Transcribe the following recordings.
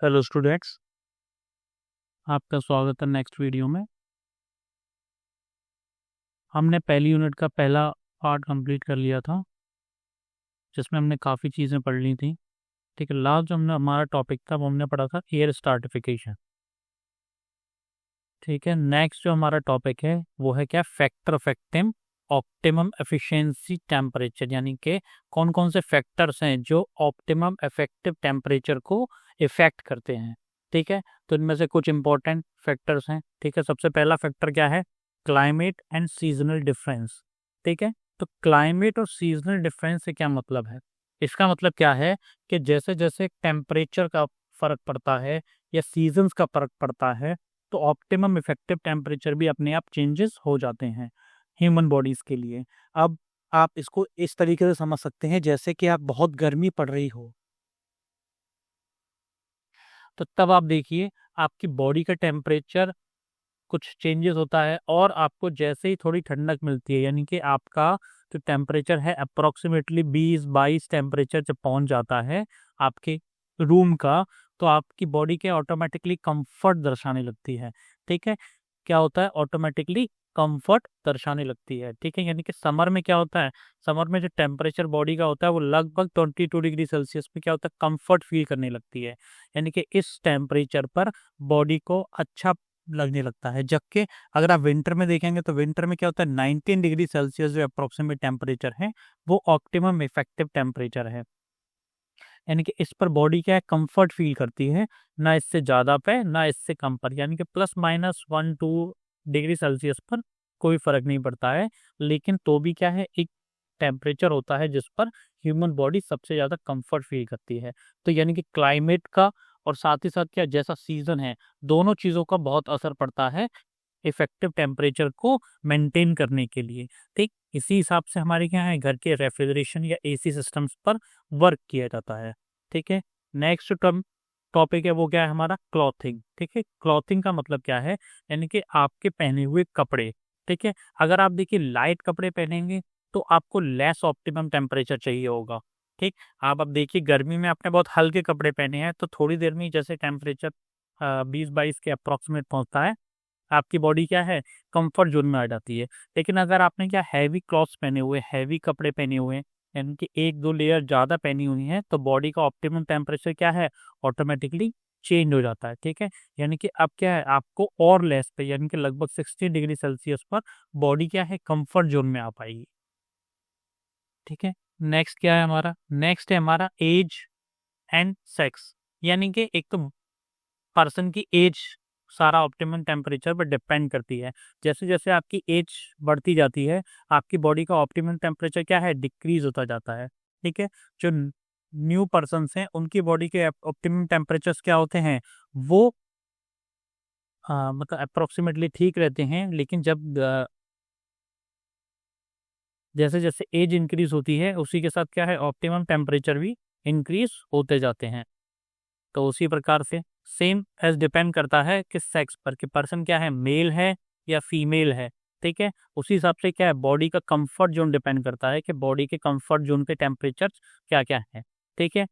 Hello students, आपका स्वागत है नेक्स्ट वीडियो में। हमने पहली यूनिट का पहला पार्ट कंप्लीट कर लिया था, जिसमें हमने काफ़ी चीज़ें पढ़ ली थी। ठीक है, लास्ट जो हमने हमारा टॉपिक था वो हमने पढ़ा था एयर स्टार्टिफिकेशन। ठीक है, नेक्स्ट जो हमारा टॉपिक है वो है क्या, factor of optimum efficiency temperature, यानी कि कौन कौन से फैक्टर्स हैं जो ऑप्टिमम इफेक्टिव टेम्परेचर को इफेक्ट करते हैं। ठीक है, तो इनमें से कुछ इंपॉर्टेंट फैक्टर्स हैं। ठीक है, सबसे पहला फैक्टर क्या है, क्लाइमेट एंड सीजनल डिफरेंस। ठीक है, तो क्लाइमेट और सीजनल डिफरेंस से क्या मतलब है, इसका मतलब क्या है कि जैसे जैसे टेम्परेचर का फर्क पड़ता है या सीजन्स का फर्क पड़ता है, तो ऑप्टिमम इफेक्टिव टेम्परेचर भी अपने आप चेंजेस हो जाते हैं ह्यूमन बॉडीज के लिए। अब आप इसको इस तरीके से समझ सकते हैं, जैसे कि आप बहुत गर्मी पड़ रही हो, तो तब आप देखिए आपकी बॉडी का टेम्परेचर कुछ चेंजेस होता है, और आपको जैसे ही थोड़ी ठंडक मिलती है, यानी कि आपका जो टेम्परेचर है अप्रोक्सीमेटली 20-22 टेम्परेचर जब पहुंच जाता है आपके रूम का, तो आपकी बॉडी के ऑटोमेटिकली कंफर्ट दर्शाने लगती है। ठीक है, क्या होता है, ऑटोमेटिकली कंफर्ट दर्शाने लगती है। ठीक है, यानी कि समर में क्या होता है, समर में जो टेम्परेचर बॉडी का होता है वो लगभग 22 डिग्री सेल्सियस पे क्या होता है, कंफर्ट फील करने लगती है। यानी कि इस टेम्परेचर पर बॉडी को अच्छा लगने लगता है। जबकि अगर आप विंटर में देखेंगे तो विंटर में क्या होता है, 19 डिग्री सेल्सियस जो अप्रोक्सीमेट टेम्परेचर है वो ऑप्टिमम इफेक्टिव टेम्परेचर है। यानी कि इस पर बॉडी क्या है, कंफर्ट फील करती है, ना इससे ज़्यादा पे ना इससे कम पर, यानी कि +-1-2 डिग्री सेल्सियस पर कोई फर्क नहीं पड़ता है। लेकिन तो भी क्या है, एक टेम्परेचर होता है जिस पर ह्यूमन बॉडी सबसे ज़्यादा कंफर्ट फील करती है। तो यानी कि क्लाइमेट का और साथ ही साथ क्या, जैसा सीजन है, दोनों चीज़ों का बहुत असर पड़ता है इफेक्टिव टेम्परेचर को मेंटेन करने के लिए। ठीक, इसी हिसाब से हमारे क्या है, घर के रेफ्रिजरेशन या एसी सिस्टम्स पर वर्क किया जाता है। ठीक है, नेक्स्ट टॉपिक है वो क्या है हमारा, क्लॉथिंग। ठीक है, क्लॉथिंग का मतलब क्या है, यानी कि आपके पहने हुए कपड़े। ठीक है, अगर आप देखिए लाइट कपड़े पहनेंगे तो आपको लेस ऑप्टिमम टेम्परेचर चाहिए होगा। ठीक, आप अब देखिए गर्मी में आपने बहुत हल्के कपड़े पहने हैं, तो थोड़ी देर में ही जैसे टेम्परेचर 20-22 के अप्रॉक्सीमेट पहुंचता है, आपकी बॉडी क्या है, कंफर्ट जोन में आ जाती है। लेकिन अगर आपने क्या हैवी क्लॉथ्स पहने हुए, हैवी कपड़े पहने हुए हैं, यानी कि 1-2 लेयर ज़्यादा पहनी हुई हैं, तो बॉडी का ऑप्टिमम टेम्परेचर क्या है, ऑटोमेटिकली चेंज हो जाता है। ठीक है, यानी कि अब क्या है, आपको और लेस पे, यानी कि लगभग 16 डिग्री सेल्सियस पर बॉडी क्या है, कंफर्ट जोन में आ पाएगी। ठीक है, नेक्स्ट क्या है हमारा, नेक्स्ट है हमारा एज एंड सेक्स। यानी कि एक तो पर्सन की एज सारा ऑप्टिमम टेम्परेचर पर डिपेंड करती है। जैसे जैसे आपकी एज बढ़ती जाती है, आपकी बॉडी का ऑप्टिमम टेम्परेचर क्या है, डिक्रीज होता जाता है। ठीक है, जो न्यू पर्सन्स हैं उनकी बॉडी के ऑप्टिमम टेम्परेचर्स क्या होते हैं, वो मतलब अप्रोक्सीमेटली ठीक रहते हैं। लेकिन जब जैसे जैसे एज इंक्रीज होती है, उसी के साथ क्या है, ऑप्टिमम टेम्परेचर भी इंक्रीज होते जाते हैं। तो उसी प्रकार से सेम एज डिपेंड करता है किस सेक्स पर, कि पर्सन क्या है, मेल है या फीमेल है। ठीक है, उसी हिसाब से क्या है, बॉडी का कंफर्ट जोन डिपेंड करता है कि बॉडी के कंफर्ट जोन पे टेम्परेचर क्या क्या है। ठीक है,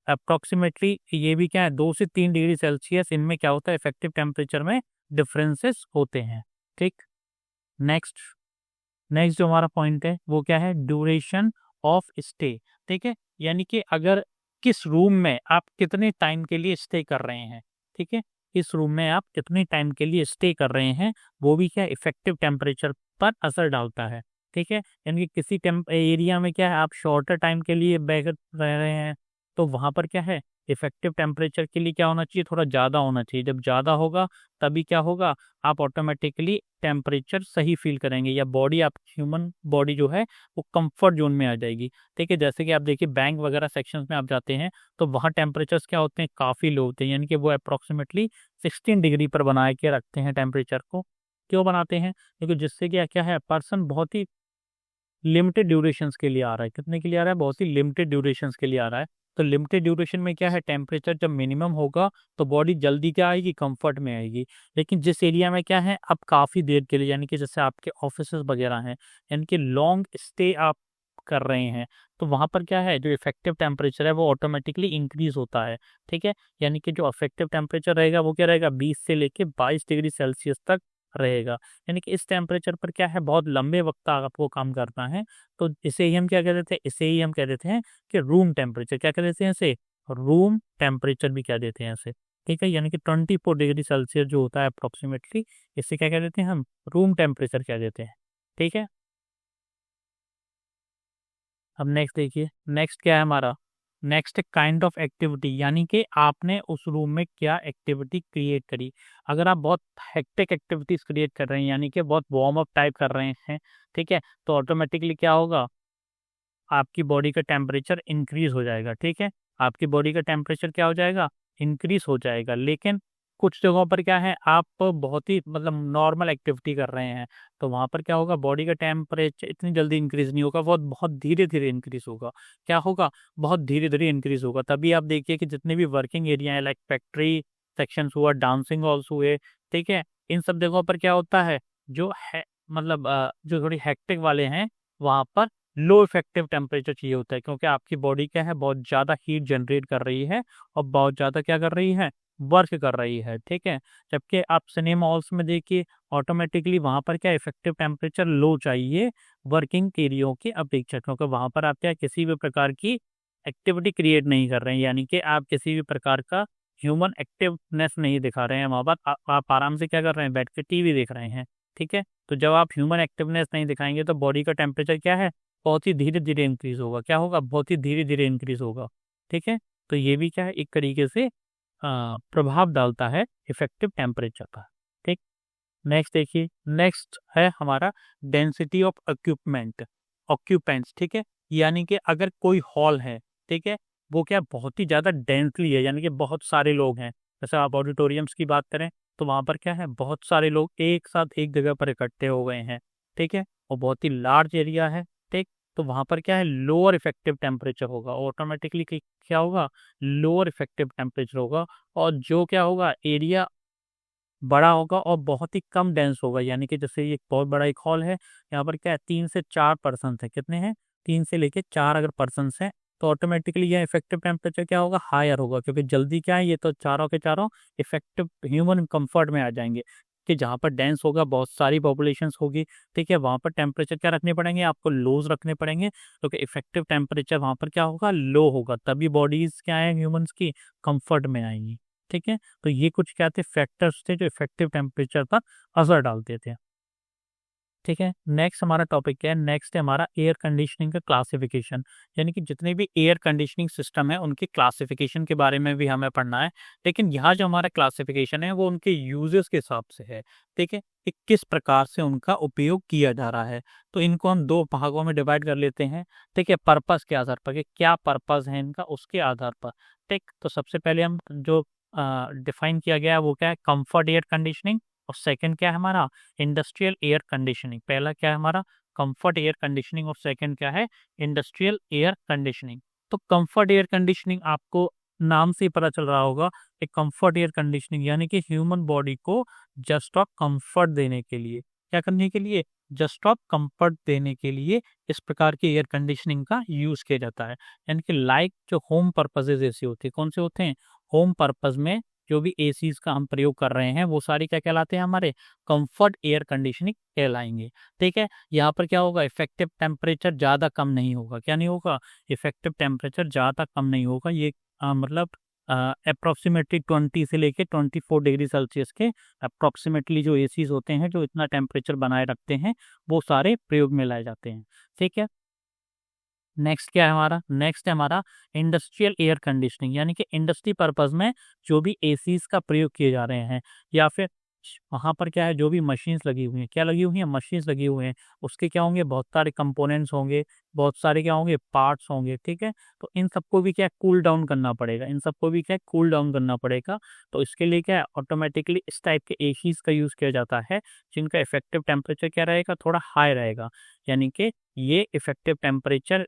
अप्रोक्सीमेटली ये भी क्या है, 2 से 3 डिग्री सेल्सियस, इनमें क्या होता है, इफेक्टिव टेम्परेचर में डिफरेंसेस होते हैं। ठीक, नेक्स्ट नेक्स्ट जो हमारा पॉइंट है वो क्या है, ड्यूरेशन ऑफ स्टे। ठीक है, यानी कि अगर किस रूम में आप कितने टाइम के लिए स्टे कर रहे हैं। ठीक है, इस रूम में आप कितने टाइम के लिए स्टे कर रहे हैं, वो भी क्या इफेक्टिव टेम्परेचर पर असर डालता है। ठीक है, यानी कि किसी एरिया में क्या है, आप शॉर्टर टाइम के लिए बैठ रह रहे हैं, तो वहाँ पर क्या है, इफेक्टिव टेम्परेचर के लिए क्या होना चाहिए, थोड़ा ज़्यादा होना चाहिए। जब ज़्यादा होगा तभी क्या होगा, आप ऑटोमेटिकली टेम्परेचर सही फील करेंगे, या बॉडी, आप ह्यूमन बॉडी जो है वो कंफर्ट जोन में आ जाएगी। ठीक है, जैसे कि आप देखिए बैंक वगैरह सेक्शंस में आप जाते हैं, तो वहाँ टेम्परेचर्स क्या होते हैं, काफ़ी लो होते हैं, यानी कि वो अप्रोक्सीमेटली 16 डिग्री पर बना के रखते हैं टेम्परेचर को। क्यों बनाते हैं, क्योंकि जिससे क्या क्या है, पर्सन बहुत ही लिमिटेड ड्यूरेशंस के लिए आ रहा है। कितने के लिए आ रहा है, बहुत ही लिमिटेड ड्यूरेशंस के लिए आ रहा है। तो लिमिटेड ड्यूरेशन में क्या है, टेम्परेचर जब मिनिमम होगा तो बॉडी जल्दी क्या आएगी, कंफर्ट में आएगी। लेकिन जिस एरिया में क्या है, अब काफ़ी देर के लिए, यानी कि जैसे आपके ऑफिस वगैरह हैं, यानी कि लॉन्ग स्टे आप कर रहे हैं, तो वहाँ पर क्या है, जो इफेक्टिव टेम्परेचर है वो ऑटोमेटिकली इंक्रीज होता है। ठीक है, यानी कि जो इफेक्टिव टेम्परेचर रहेगा वो क्या रहेगा, 20 से लेके 22 डिग्री सेल्सियस तक रहेगा। यानी कि इस टेम्परेचर पर क्या है, बहुत लंबे वक्त तक आपको काम करना है। तो इसे ही हम क्या कह देते हैं, इसे ही हम कह देते हैं कि रूम टेम्परेचर। क्या कह देते हैं इसे, रूम टेम्परेचर भी कह देते हैं इसे। ठीक है, यानी कि 24 डिग्री सेल्सियस जो होता है अप्रोक्सीमेटली, इसे क्या कह देते हैं हम, रूम टेम्परेचर कह देते हैं। ठीक है, अब नेक्स्ट देखिए, नेक्स्ट क्या है हमारा, नेक्स्ट काइंड ऑफ एक्टिविटी, यानी कि आपने उस रूम में क्या एक्टिविटी क्रिएट करी। अगर आप बहुत हेक्टिक एक्टिविटीज क्रिएट कर रहे हैं, यानी कि बहुत वार्म अप टाइप कर रहे हैं, ठीक है, तो ऑटोमेटिकली क्या होगा, आपकी बॉडी का टेम्परेचर इंक्रीज हो जाएगा। ठीक है, आपकी बॉडी का टेम्परेचर क्या हो जाएगा, इंक्रीज हो जाएगा। लेकिन कुछ जगहों पर क्या है, आप बहुत ही मतलब नॉर्मल एक्टिविटी कर रहे हैं, तो वहाँ पर क्या होगा, बॉडी का टेम्परेचर इतनी जल्दी इंक्रीज नहीं होगा, बहुत बहुत धीरे धीरे इंक्रीज होगा। क्या होगा, बहुत धीरे धीरे इंक्रीज होगा। तभी आप देखिए कि जितने भी वर्किंग एरिया है, लाइक फैक्ट्री सेक्शंस हुआ, डांसिंग हॉल्स हुए, ठीक है, इन सब जगहों पर क्या होता है, जो है मतलब जो थोड़ी हेक्टिक वाले हैं, वहाँ पर लो इफेक्टिव टेम्परेचर चाहिए होता है, क्योंकि आपकी बॉडी क्या है, बहुत ज़्यादा हीट जनरेट कर रही है और बहुत ज़्यादा क्या कर रही है, वर्क कर रही है। ठीक है, जबकि आप सिनेमा हॉल्स में देखिए, ऑटोमेटिकली वहाँ पर क्या इफेक्टिव टेम्परेचर लो चाहिए वर्किंग एरियो की अपेक्षा, क्योंकि वहाँ पर आप क्या किसी भी प्रकार की एक्टिविटी क्रिएट नहीं कर रहे हैं, यानी कि आप किसी भी प्रकार का ह्यूमन एक्टिवनेस नहीं दिखा रहे हैं। वहाँ पर आप आराम से क्या कर रहे हैं, बैठ के टीवी देख रहे हैं। ठीक है, तो जब आप ह्यूमन एक्टिवनेस नहीं दिखाएंगे तो बॉडी का टेम्परेचर क्या है, बहुत ही धीरे धीरे इंक्रीज होगा। क्या होगा, बहुत ही धीरे धीरे इंक्रीज होगा। ठीक है, तो ये भी क्या है, एक तरीके से प्रभाव डालता है इफेक्टिव टेम्परेचर पर। ठीक, नेक्स्ट देखिए, नेक्स्ट है हमारा डेंसिटी ऑफ इक्विपमेंट, ऑक्यूपेंट्स। ठीक है, यानी कि अगर कोई हॉल है, ठीक है, वो क्या बहुत ही ज़्यादा डेंसली है, यानी कि बहुत सारे लोग हैं। जैसे आप ऑडिटोरियम्स की बात करें, तो वहाँ पर क्या है, बहुत सारे लोग एक साथ एक जगह पर इकट्ठे हो गए हैं। ठीक है, और बहुत ही लार्ज एरिया है। ठीक, तो वहाँ पर क्या है, लोअर इफेक्टिव टेम्परेचर होगा, ऑटोमेटिकली क्या होगा, लोअर इफेक्टिव टेम्परेचर होगा। और जो क्या होगा, एरिया बड़ा होगा और बहुत ही कम डेंस होगा। यानी कि जैसे ये एक बहुत बड़ा एक हॉल है, यहाँ पर क्या है, 3 से 4 पर्सन है, कितने हैं, 3 से लेके 4 अगर पर्सन हैं, तो ऑटोमेटिकली यह इफेक्टिव टेम्परेचर क्या होगा, हायर होगा, क्योंकि जल्दी क्या है, ये तो चारों के चारों इफेक्टिव ह्यूमन कंफर्ट में आ जाएंगे। कि जहाँ पर डेंस होगा, बहुत सारी पॉपुलेशन होगी, ठीक है, वहाँ पर टेम्परेचर क्या रखने पड़ेंगे, आपको लोज रखने पड़ेंगे, क्योंकि इफेक्टिव टेम्परेचर वहाँ पर क्या होगा, लो होगा, तभी बॉडीज क्या है, ह्यूमंस की कंफर्ट में आएंगी। ठीक है, तो ये कुछ क्या थे, फैक्टर्स थे जो इफेक्टिव टेम्परेचर पर असर डालते थे। ठीक है, नेक्स्ट हमारा टॉपिक क्या है, नेक्स्ट है हमारा एयर कंडीशनिंग का क्लासिफिकेशन। यानी कि जितने भी एयर कंडीशनिंग सिस्टम है उनके क्लासिफिकेशन के बारे में भी हमें पढ़ना है। लेकिन यहाँ जो हमारा क्लासिफिकेशन है वो उनके यूजेस के हिसाब से है। ठीक है, कि किस प्रकार से उनका उपयोग किया जा रहा है, तो इनको हम 2 भागों में डिवाइड कर लेते हैं। ठीक है, पर्पस के आधार पर, कि क्या पर्पस है इनका, उसके आधार पर। ठीक, तो सबसे पहले हम जो डिफाइन किया गया है वो क्या है, कंफर्ट एयर कंडीशनिंग, और सेकंड क्या है हमारा, इंडस्ट्रियल एयर कंडीशनिंग। पहला क्या है हमारा, कंफर्ट एयर कंडीशनिंग, और सेकंड क्या है, इंडस्ट्रियल एयर कंडीशनिंग। तो कंफर्ट एयर कंडीशनिंग आपको नाम से ही पता चल रहा होगा, एक कंफर्ट एयर कंडीशनिंग यानी कि ह्यूमन बॉडी को जस्ट ऑफ कंफर्ट देने के लिए, क्या करने के लिए, जस्ट ऑफ कंफर्ट देने के लिए इस प्रकार की एयर कंडीशनिंग का यूज किया जाता है। यानी कि लाइक जो होम पर्पजेज ऐसे होते हैं, कौन से होते हैं, होम पर्पज में जो भी एसीज का हम प्रयोग कर रहे हैं वो सारी क्या कहलाते हैं, हमारे कंफर्ट एयर कंडीशनिंग कहलाएंगे। ठीक है, यहाँ पर क्या होगा, इफेक्टिव टेम्परेचर ज़्यादा कम नहीं होगा। क्या नहीं होगा, इफेक्टिव टेम्परेचर ज़्यादा कम नहीं होगा। ये मतलब अप्रोक्सीमेटली 20 से लेके 24 डिग्री सेल्सियस के अप्रोक्सीमेटली जो एसीज होते हैं जो इतना टेम्परेचर बनाए रखते हैं, वो सारे प्रयोग में लाए जाते हैं। ठीक है, नेक्स्ट क्या है हमारा, नेक्स्ट है हमारा इंडस्ट्रियल एयर कंडीशनिंग। यानी कि इंडस्ट्री पर्पज में जो भी एसीज का प्रयोग किए जा रहे हैं, या फिर वहाँ पर क्या है, जो भी मशीन्स लगी हुई हैं, क्या लगी हुई हैं, मशीन्स लगी हुई हैं, उसके क्या होंगे, बहुत सारे कंपोनेंट्स होंगे, बहुत सारे क्या होंगे, पार्ट्स होंगे। ठीक है, तो इन सबको भी क्या कूल डाउन करना पड़ेगा, इन सबको भी क्या कूल डाउन करना पड़ेगा। तो इसके लिए क्या है, ऑटोमेटिकली इस टाइप के एसीज का यूज़ किया जाता है, जिनका इफेक्टिव टेम्परेचर क्या रहेगा, थोड़ा हाई रहेगा। यानी कि ये इफेक्टिव टेम्परेचर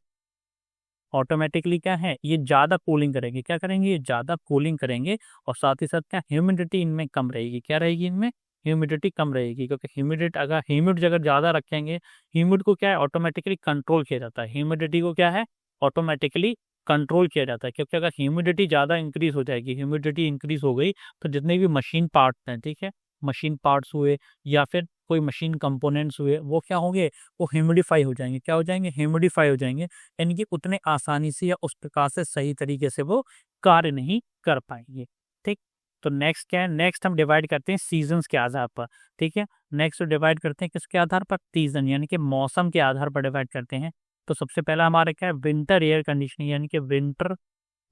ऑटोमेटिकली क्या है, ये ज़्यादा कूलिंग करेंगे, क्या करेंगे, ये ज़्यादा कूलिंग करेंगे, और साथ ही साथ क्या ह्यूमिडिटी इनमें कम रहेगी, क्या रहेगी इनमें, ह्यूमिडिटी कम रहेगी, क्योंकि ह्यूमिड अगर ज़्यादा रखेंगे, ह्यूमिड को क्या है ऑटोमेटिकली कंट्रोल किया जाता है, ह्यूमिडिटी को क्या है ऑटोमेटिकली कंट्रोल किया जाता है, क्योंकि अगर ह्यूमिडिटी ज़्यादा इंक्रीज हो जाएगी, ह्यूमिडिटी इंक्रीज हो गई तो जितने भी मशीन पार्ट्स हैं, ठीक है, मशीन पार्ट्स हुए या फिर कोई मशीन कंपोनेंट्स हुए, वो क्या होंगे, वो ह्यूमिडिफाई हो जाएंगे। क्या हो जाएंगे, ह्यूमिडिफाई हो जाएंगे, यानी कि उतने आसानी से या उस प्रकार से सही तरीके से वो कार्य नहीं कर पाएंगे। ठीक, तो नेक्स्ट क्या है, नेक्स्ट हम डिवाइड करते हैं सीजन्स के आधार पर। ठीक है, नेक्स्ट डिवाइड करते हैं किसके आधार पर, सीजन यानी कि मौसम के आधार पर डिवाइड करते हैं। तो सबसे पहला हमारा क्या है, विंटर एयर कंडीशनिंग, यानी कि विंटर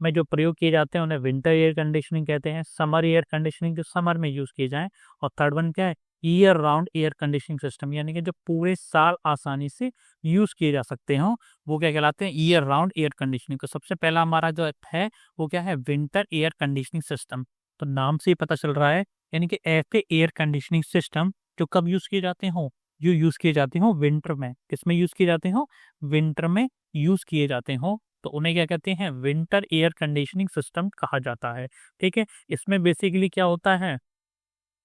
में जो प्रयोग किए जाते हैं उन्हें विंटर एयर कंडीशनिंग कहते हैं। समर एयर कंडीशनिंग जो समर में यूज किए जाएं। और थर्ड वन क्या है, year round air conditioning system, यानी कि जो पूरे साल आसानी से यूज किए जा सकते हो, वो क्या कहलाते हैं, ईयर राउंड एयर कंडीशनिंग। तो सबसे पहला हमारा जो है वो क्या है, विंटर एयर कंडीशनिंग सिस्टम। तो नाम से ही पता चल रहा है, यानी कि ऐसे एयर कंडीशनिंग सिस्टम जो कब यूज किए जाते हो, जो यूज किए जाते हो विंटर में। किसमें यूज किए जाते हो, विंटर में यूज किए जाते हो, तो उन्हें क्या कहते हैं, विंटर एयर कंडीशनिंग सिस्टम कहा जाता है। ठीक है, इसमें बेसिकली क्या होता है,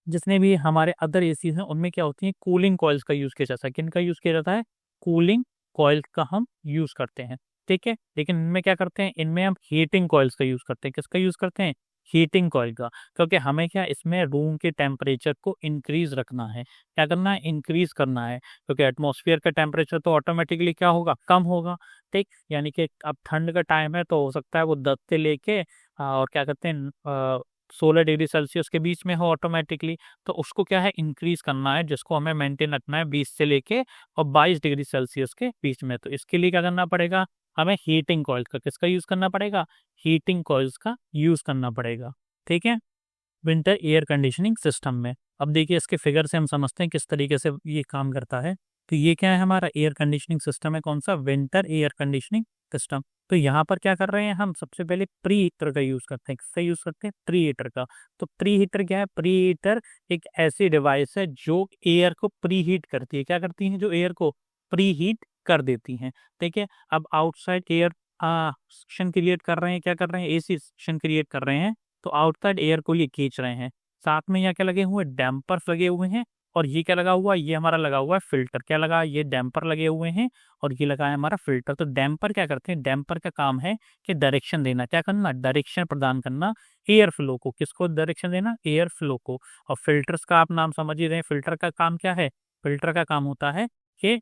जितने भी हमारे अदर एसी हैं उनमें क्या होती है, कूलिंग कॉइल्स का यूज किया जाता है। किन का यूज किया जाता है, कूलिंग कॉइल्स का हम यूज करते हैं। ठीक है, लेकिन इनमें क्या करते हैं, इनमें हम हीटिंग कॉइल्स का यूज करते हैं। किसका यूज करते हैं, हीटिंग कॉइल का, क्योंकि हमें क्या इसमें रूम के टेम्परेचर को इंक्रीज रखना है। क्या करना है, इंक्रीज करना है, क्योंकि एटमॉस्फेयर का टेम्परेचर तो ऑटोमेटिकली क्या होगा, कम होगा। ठीक, यानी कि अब ठंड का टाइम है तो हो सकता है वो 10 से लेके और क्या कहते हैं 16 डिग्री सेल्सियस के बीच में हो ऑटोमेटिकली, तो उसको क्या है इंक्रीज करना है, जिसको हमें मेंटेन रखना है 20 से लेके और 22 डिग्री सेल्सियस के बीच में। तो इसके लिए क्या करना पड़ेगा, हमें हीटिंग कॉइल्स का, किसका यूज करना पड़ेगा, हीटिंग कॉइल्स का यूज करना पड़ेगा। ठीक है, विंटर एयर कंडीशनिंग सिस्टम में। अब देखिए इसके फिगर से हम समझते हैं किस तरीके से ये काम करता है। तो ये क्या है, हमारा एयर कंडीशनिंग सिस्टम है, कौन सा, विंटर एयर कंडीशनिंग सिस्टम। तो यहाँ पर क्या कर रहे हैं हम, सबसे पहले प्री हीटर का यूज करते हैं। किससे यूज करते हैं, प्री हीटर का। तो प्री हीटर क्या है, प्री हीटर एक ऐसी डिवाइस है जो एयर को प्री हीट करती है। क्या करती है, जो एयर को प्री हीट कर देती हैं। ठीक है, अब आउटसाइड एयर सेक्शन क्रिएट कर रहे हैं, क्या कर रहे हैं, एसी सेक्शन क्रिएट कर रहे हैं, तो आउटसाइड एयर को ये खींच रहे हैं। साथ में यहाँ क्या लगे हुए, डैम्पर्स लगे हुए हैं। और ये क्या लगा हुआ है, ये हमारा लगा हुआ है फिल्टर। क्या लगा, ये डैम्पर लगे हुए हैं और ये लगा है हमारा फिल्टर। तो डैम्पर क्या करते हैं, डैम्पर का काम है कि डायरेक्शन देना, क्या करना, डायरेक्शन प्रदान करना एयर फ्लो को। किसको डायरेक्शन देना, एयर फ्लो को। और फिल्टर्स का आप नाम समझ ही रहे हैं, फिल्टर का काम क्या है, फिल्टर का काम होता है कि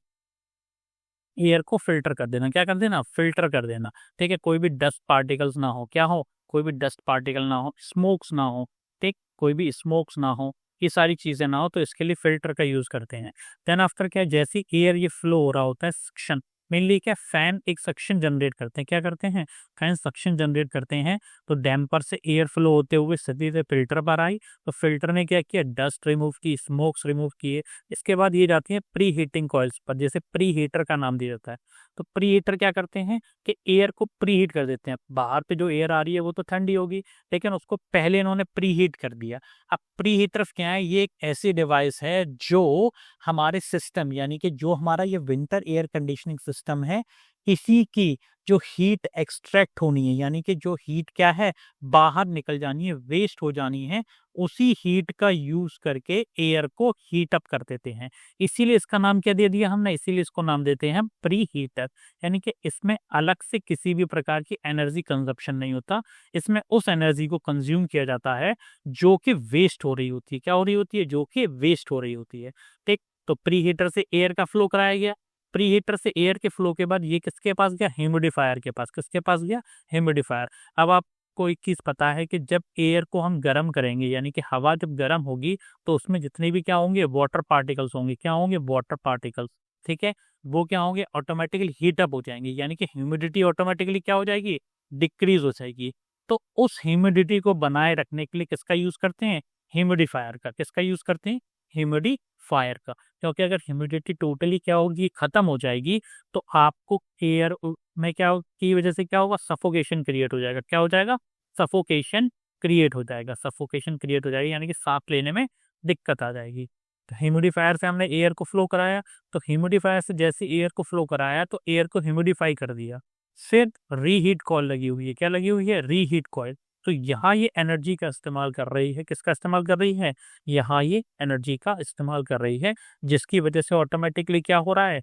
एयर को फिल्टर कर देना। क्या कर देना, फिल्टर कर देना। ठीक है, कोई भी डस्ट पार्टिकल्स ना हो, क्या हो, कोई भी डस्ट पार्टिकल ना हो, स्मोक्स ना हो। ठीक, कोई भी स्मोक्स ना हो, ये सारी चीजें ना हो, तो इसके लिए फिल्टर का यूज करते हैं। देन आफ्टर क्या है, जैसे एयर ये फ्लो हो रहा होता है, सक्शन मेनली क्या, फैन एक सक्शन जनरेट करते हैं। क्या करते हैं, फैन सक्शन जनरेट करते हैं। तो डैम्पर से एयर फ्लो होते हुए सीधे से फिल्टर पर आई, तो फिल्टर ने क्या किया, डस्ट रिमूव की, स्मोक्स रिमूव किए। इसके बाद ये जाती है प्री हीटिंग कॉइल्स पर, जैसे प्री हीटर का नाम दिया जाता है। तो प्री हीटर क्या करते हैं कि एयर को प्री हीट कर देते हैं। बाहर पे जो एयर आ रही है वो तो ठंडी होगी, लेकिन उसको पहले इन्होंने प्री हीट कर दिया। अब प्री हीटर क्या है, ये एक ऐसी डिवाइस है जो हमारे सिस्टम, यानी कि जो हमारा ये विंटर एयर कंडीशनिंग सिस्टम है, इसी की जो हीट एक्सट्रैक्ट होनी है, यानी कि जो हीट क्या है बाहर निकल जानी है, वेस्ट हो जानी है, उसी हीट का यूज करके एयर को हीट अप कर देते हैं। इसीलिए इसका नाम क्या दे दिया हमने, इसीलिए इसको नाम देते हैं प्री हीटर। यानी कि इसमें अलग से किसी भी प्रकार की एनर्जी कंजप्शन नहीं होता, इसमें उस एनर्जी को कंज्यूम किया जाता है जो कि वेस्ट हो रही होती है। क्या हो रही होती है, जो कि वेस्ट हो रही होती है। ठीक, तो प्री हीटर से एयर का फ्लो कराया गया, प्री हीटर से एयर के फ्लो के बाद ये किसके पास गया, ह्यूमिडिफायर के पास। किसके पास गया, ह्यूमिडिफायर। अब आपको एक चीज पता है कि जब एयर को हम गर्म करेंगे, यानी कि हवा जब गर्म होगी, तो उसमें जितने भी क्या होंगे, वाटर पार्टिकल्स होंगे। क्या होंगे, वाटर पार्टिकल्स। ठीक है, वो क्या होंगे, ऑटोमेटिकली हीट अप हो जाएंगे, यानी कि ह्यूमिडिटी ऑटोमेटिकली क्या हो जाएगी, डिक्रीज हो जाएगी। तो उस ह्यूमिडिटी को बनाए रखने के लिए किसका यूज करते हैं, ह्यूमिडिफायर का। किसका यूज करते हैं, ह्यूमिडिफायर का। क्योंकि अगर ह्यूमिडिटी टोटली क्या होगी, खत्म हो जाएगी, तो आपको एयर में क्या की वजह से क्या होगा, सफोकेशन क्रिएट हो जाएगा। क्या हो जाएगा, सफोकेशन क्रिएट हो जाएगा, सफोकेशन क्रिएट हो जाएगी, यानी कि सांस लेने में दिक्कत आ जाएगी। तो ह्यूमिडिफायर से हमने एयर को फ्लो कराया, तो ह्यूमिडिफायर से जैसे एयर को फ्लो कराया तो एयर को ह्यूमिडिफाई कर दिया। फिर रीहीट कॉइल लगी हुई है। क्या लगी हुई है, रीहीट कॉइल। तो यहाँ ये एनर्जी का इस्तेमाल कर रही है, किसका इस्तेमाल कर रही है, यहाँ ये एनर्जी का इस्तेमाल कर रही है, जिसकी वजह से ऑटोमेटिकली क्या हो रहा है,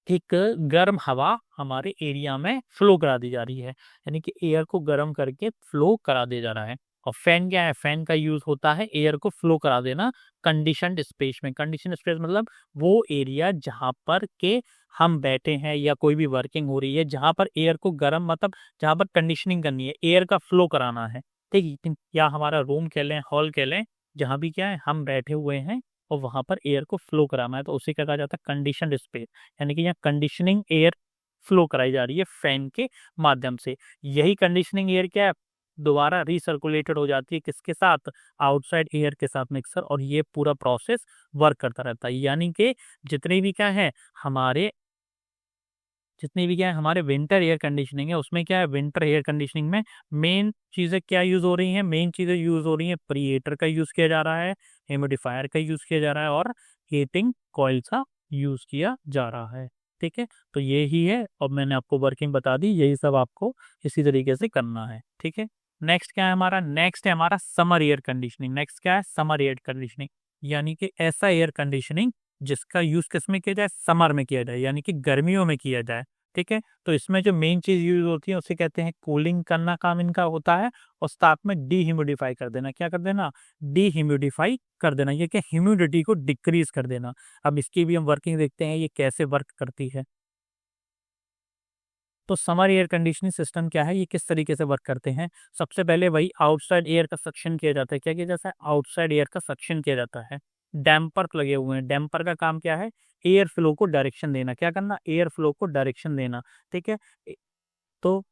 एक गर्म हवा हमारे एरिया में फ्लो करा दी जा रही है, यानी कि एयर को गर्म करके फ्लो करा दिया जा रहा है। और फैन क्या है, फैन का यूज होता है एयर को फ्लो करा देना कंडीशनड स्पेस में। कंडीशन स्पेस मतलब वो एरिया जहां पर के हम बैठे हैं या कोई भी वर्किंग हो रही है, जहां पर एयर को गर्म मतलब जहां पर कंडीशनिंग करनी है, एयर का फ्लो कराना है, ठीक है, या हमारा रूम कह लें, हॉल कह लें, जहां भी क्या है हम बैठे हुए हैं और वहां पर एयर को फ्लो कराना है, तो उसे क्या कहा जाता है, कंडीशनड स्पेस। यानी कि यहाँ कंडीशनिंग एयर फ्लो कराई जा रही है फैन के माध्यम से। यही कंडीशनिंग एयर क्या है, दोबारा रिसर्कुलेटेड हो जाती है किसके साथ, आउटसाइड एयर के साथ मिक्सर, और ये पूरा प्रोसेस वर्क करता रहता है। यानी कि जितने भी क्या है हमारे जितनी भी क्या है हमारे विंटर एयर कंडीशनिंग है, उसमें क्या है, विंटर एयर कंडीशनिंग में मेन चीज़ें क्या यूज़ हो रही हैं, मेन चीज़ें यूज़ हो रही हैं, प्रीहीटर का यूज़ किया जा रहा है, ह्यूमिडिफायर का यूज़ किया जा रहा है, और हीटिंग कॉइल का यूज़ किया जा रहा है। ठीक है, तो ये ही है, और मैंने आपको वर्किंग बता दी, यही सब आपको इसी तरीके से करना है। ठीक है, नेक्स्ट क्या है हमारा, नेक्स्ट है हमारा समर एयर कंडीशनिंग। नेक्स्ट क्या है, समर एयर कंडीशनिंग, यानी कि ऐसा एयर कंडीशनिंग जिसका यूज किस में किया जाए, समर में किया जाए, यानी कि गर्मियों में किया जाए। ठीक है, तो इसमें जो मेन चीज यूज होती है उसे कहते हैं कूलिंग करना, काम इनका होता है, और साथ में डीह्यूमिडिफाई कर देना। क्या कर देना, डीह्यूमिडिफाई कर देना, ये क्या, ह्यूमिडिटी को डिक्रीज कर देना। अब इसकी भी हम वर्किंग देखते हैं ये कैसे वर्क करती है। तो समर एयर कंडीशनिंग सिस्टम क्या है, ये किस तरीके से वर्क करते हैं। सबसे पहले वही आउटसाइड एयर का सक्शन किया जाता है। क्या किया जाता है, आउटसाइड एयर का सक्शन किया जाता है। डैम्पर लगे हुए हैं, डैम्पर का काम क्या है, एयर फ्लो को डायरेक्शन देना। क्या करना, एयर फ्लो को डायरेक्शन देना। ठीक है, तो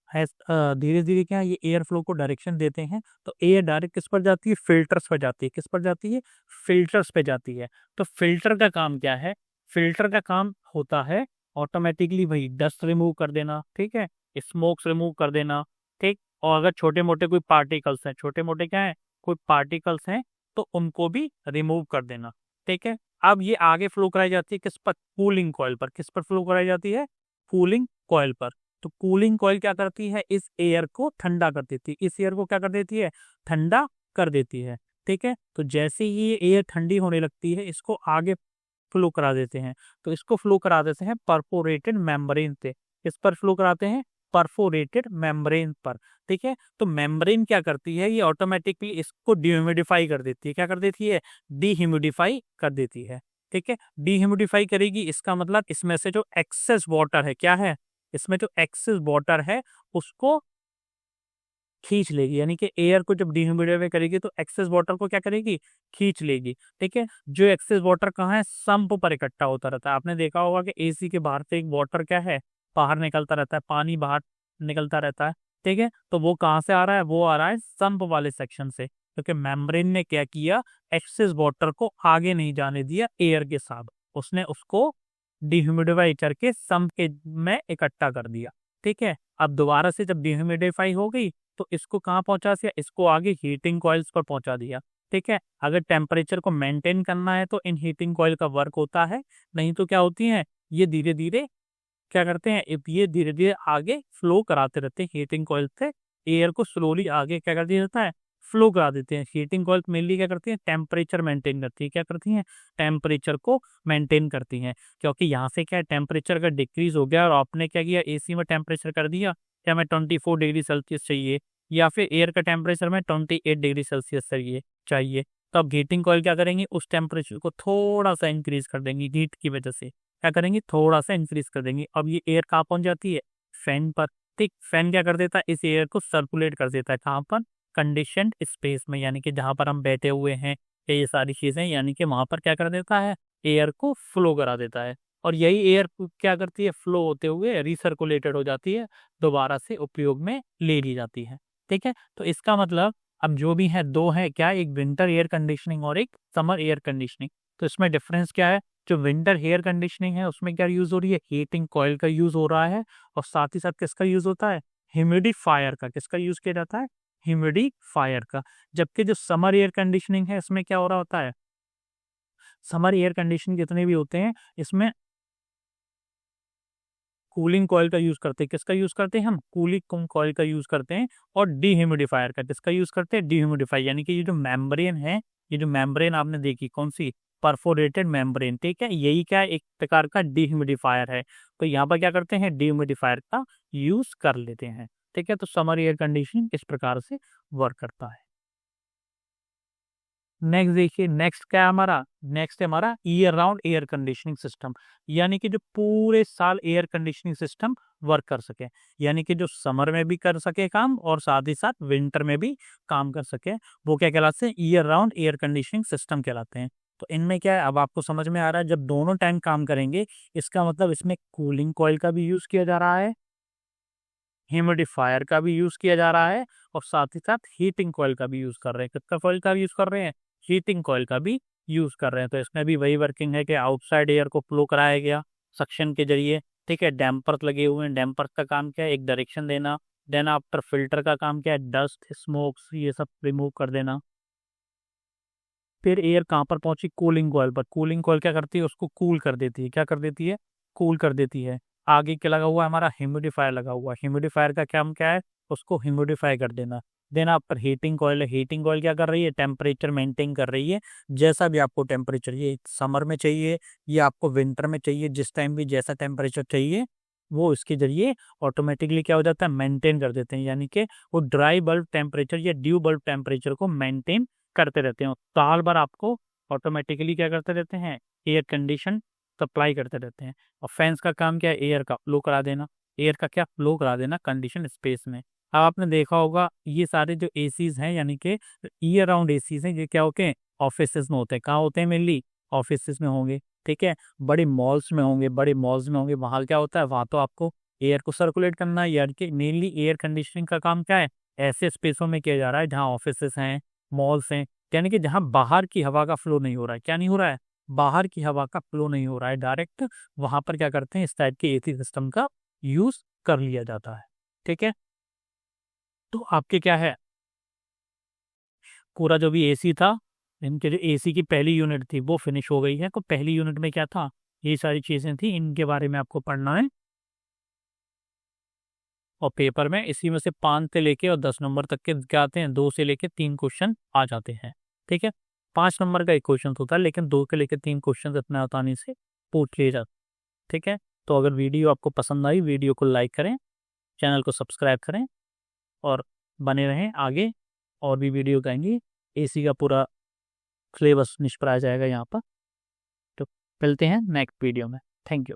धीरे धीरे क्या है, ये एयर फ्लो को डायरेक्शन देते हैं, तो एयर डायरेक्ट किस पर जाती है, फिल्टर्स पर जाती है। किस पर जाती है, फिल्टर्स पे जाती है। तो फिल्टर का काम क्या है, फिल्टर का काम होता है ऑटोमेटिकली वही डस्ट रिमूव कर देना, ठीक है, स्मोक्स रिमूव कर देना, ठीक, और अगर छोटे मोटे कोई पार्टिकल्स हैं, छोटे मोटे क्या है, कोई पार्टिकल्स हैं, तो उनको भी रिमूव कर देना। ठीक है, अब ये आगे फ्लो कराई जाती है किस पर, कूलिंग कॉइल पर। किस पर फ्लो कराई जाती है, कूलिंग कॉइल पर। तो कूलिंग कॉइल क्या करती है, इस एयर को ठंडा कर देती है, इस एयर को क्या कर देती है, ठंडा कर देती है। ठीक है, तो जैसे ही ये एयर ठंडी होने लगती है, इसको आगे फ्लो करा देते हैं। तो इसको फ्लो करा देते हैं परफोरेटेड मेम्ब्रेन से। किस पर फ्लो कराते हैं, परफोरेटेड मेम्ब्रेन पर। ठीक है, तो मेम्ब्रेन क्या करती है, ये ऑटोमेटिकली इसको डिह्यूमिडिफाई कर देती है। क्या कर देती है, डिह्यूमिडिफाई कर देती है। ठीक है, डिह्यूमिडिफाई करेगी, इसका मतलब इसमें से जो एक्सेस वाटर है, क्या है, इसमें जो एक्सेस वाटर है उसको खींच लेगी। यानी कि एयर को जब डिह्यूमिडिफाई करेगी तो एक्सेस वाटर को क्या करेगी, खींच लेगी। ठीक है, जो एक्सेस वाटर कहाँ है, सम्प पर इकट्ठा होता रहता है। आपने देखा होगा कि एसी के बाहर से एक वाटर क्या है, बाहर निकलता रहता है, पानी बाहर निकलता रहता है। ठीक है, तो वो कहाँ से आ रहा है, वो आ रहा है सम्प वाले सेक्शन से, क्योंकि मेम्ब्रेन ने क्या किया, एक्सेस वाटर को आगे नहीं जाने दिया एयर के साथ, उसने उसको डिह्यूमिडिफाई करके सम्प के में इकट्ठा कर दिया। ठीक है, अब दोबारा से जब डिह्यूमिडिफाई हो गई तो इसको कहाँ पहुंचा दिया, इसको आगे हीटिंग कॉइल्स पर पहुंचा दिया। ठीक है, अगर टेम्परेचर को मेंटेन करना है तो इन हीटिंग कॉइल का वर्क होता है, नहीं तो क्या होती है, ये धीरे धीरे क्या करते हैं, ये धीरे धीरे आगे फ्लो कराते रहते हैं हीटिंग कॉइल से, एयर को स्लोली आगे क्या कर दिया जाता है, फ्लो करा देते हैं। हीटिंग कॉइल मेनली क्या करती है, टेम्परेचर मेंटेन करती है। क्या करती हैं, टेम्परेचर को मेंटेन करती हैं, क्योंकि यहाँ से क्या है, टेम्परेचर का डिक्रीज हो गया और आपने क्या किया, एसी में टेम्परेचर कर दिया क्या, हमें 24 डिग्री सेल्सियस चाहिए, या फिर एयर का टेम्परेचर में 28 डिग्री सेल्सियस चाहिए, तो अब हीटिंग कॉइल क्या करेंगी, उस टेम्परेचर को थोड़ा सा इंक्रीज कर देंगी, हीट की वजह से क्या करेंगे, थोड़ा सा इंक्रीज कर देंगे। अब ये एयर कहाँ पहुंच जाती है, फैन पर। ठीक, फैन क्या कर देता है, इस एयर को सर्कुलेट कर देता है, कहाँ पर, कंडीशनड स्पेस में, यानी कि जहां पर हम बैठे हुए हैं, ये सारी चीजें, यानी कि वहां पर क्या कर देता है, एयर को फ्लो करा देता है। और यही एयर क्या करती है, फ्लो होते हुए रिसर्कुलेटेड हो जाती है, दोबारा से उपयोग में ले ली जाती है। ठीक है, तो इसका मतलब अब जो भी है, दो है क्या, एक विंटर एयर कंडीशनिंग और एक समर एयर कंडीशनिंग। तो इसमें डिफरेंस क्या है, जो विंटर एयर कंडीशनिंग है उसमें क्या यूज हो रही है, हीटिंग कॉइल का यूज हो रहा है, और साथ ही साथ किसका यूज होता है, ह्यूमिडिफायर का। किसका यूज किया जाता है, ह्यूमिडिफायर का। जबकि जो समर एयर कंडीशनिंग है इसमें क्या हो रहा होता है, समर एयर कंडीशनिंग जितने भी होते हैं इसमें कूलिंग कॉइल का यूज करते हैं। किसका यूज करते हैं हम? कूलिंग कॉइल का यूज करते हैं। और डीह्यूमिडिफायर का किसका यूज करते हैं? डीह्यूमिडिफायर, यानी कि ये जो मेम्ब्रेन है, ये जो मेम्ब्रेन आपने देखी कौन सी? परफोरेटेड मेम्ब्रेन, ठीक है, यही क्या है? एक प्रकार का डीह्यूमिडिफायर है। तो यहाँ पर क्या करते हैं? डीह्यूमिडिफायर का यूज कर लेते हैं। ठीक है, तो समर एयर कंडीशनिंग इस प्रकार से वर्क करता है। नेक्स्ट देखिए, नेक्स्ट क्या है हमारा? नेक्स्ट है हमारा year round air conditioning system, यानी कि जो पूरे साल एयर कंडीशनिंग सिस्टम वर्क कर सके, यानी कि जो समर में भी कर सके काम और साथ ही साथ विंटर में भी काम कर सके, वो क्या कहलाते हैं? Year round air conditioning system कहलाते हैं। तो इनमें क्या है, अब आपको समझ में आ रहा है, जब दोनों टाइम काम करेंगे, इसका मतलब इसमें कूलिंग कॉइल का भी यूज किया जा रहा है, ह्यूमिडिफायर का भी यूज किया जा रहा है, और साथ ही साथ हीटिंग कॉइल का भी यूज कर रहे हैं। किसका कॉइल का यूज कर रहे हैं? हीटिंग कॉइल का भी यूज कर रहे हैं। तो इसमें भी वही वर्किंग है कि आउटसाइड एयर को फ्लो कराया गया सक्शन के जरिए, ठीक है। डैम्पर्स लगे हुए हैं, डैम्पर्स का काम क्या है? एक डायरेक्शन देना। देन आफ्टर फिल्टर का काम क्या है? डस्ट, स्मोक्स, ये सब रिमूव कर देना। फिर एयर कहाँ पर पहुंची? कूलिंग कॉइल पर। कूलिंग कॉइल क्या करती है? उसको कूल कर देती है। क्या कर देती है? कूल कर देती है। आगे क्या लगा हुआ है हमारा? ह्यूमिडिफायर लगा हुआ है। ह्यूमिडिफायर का काम क्या है? उसको ह्यूमिडिफाई कर देना। देन आप पर हीटिंग कॉइल है। हीटिंग कॉइल क्या कर रही है? टेम्परेचर मेंटेन कर रही है। जैसा भी आपको टेम्परेचर, ये समर में चाहिए, ये आपको विंटर में चाहिए, जिस टाइम भी जैसा टेम्परेचर चाहिए, वो इसके जरिए ऑटोमेटिकली क्या हो जाता है? मेंटेन कर देते हैं, यानी कि वो ड्राई बल्ब टेम्परेचर या ड्यू बल्ब टेम्परेचर को मेंटेन करते रहते हैं। साल भर आपको ऑटोमेटिकली क्या करते रहते हैं? एयर कंडीशन सप्लाई करते रहते हैं। और फैंस का काम क्या है? एयर का फ्लो करा देना। एयर का क्या? फ्लो करा देना कंडीशन स्पेस में। अब आपने देखा होगा, ये सारे जो एसीज हैं, यानी कि ईयर राउंड एसीज हैं, ये क्या होते हैं? ऑफिसेज में होते हैं। कहाँ होते हैं? मेनली ऑफिसेज में होंगे, ठीक है। बड़े मॉल्स में होंगे, बड़े मॉल्स में होंगे, वहाँ क्या होता है? वहाँ तो आपको एयर को सर्कुलेट करना है, यानी कि मेनली एयर कंडीशनिंग का काम क्या है? ऐसे स्पेसों में किया जा रहा है जहाँ ऑफिसेस हैं, मॉल्स हैं, यानी कि जहाँ बाहर की हवा का फ्लो नहीं हो रहा है। क्या नहीं हो रहा है? बाहर की हवा का फ्लो नहीं हो रहा है डायरेक्ट, वहां पर क्या करते हैं? इस टाइप के एसी सिस्टम का यूज कर लिया जाता है, ठीक है। तो आपके क्या है, पूरा जो भी एसी था, इनके जो एसी की पहली यूनिट थी वो फिनिश हो गई है। तो पहली यूनिट में क्या था? ये सारी चीजें थी, इनके बारे में आपको पढ़ना है। और पेपर में इसी में से 5 से लेके और 10 नंबर तक के क्या आते हैं? 2 से लेके 3 क्वेश्चन आ जाते हैं, ठीक है। 5 नंबर का एक क्वेश्चन होता है, लेकिन 2 के लेके 3 क्वेश्चन इतना आसानी से पूछ लिए जाते, ठीक है। तो अगर वीडियो आपको पसंद आई, वीडियो को लाइक करें, चैनल को सब्सक्राइब करें, और बने रहें आगे। और भी वीडियो आएंगी, एसी का पूरा सिलेबस निष्पराया जाएगा यहाँ पर। तो मिलते हैं नेक्स्ट वीडियो में। Thank you.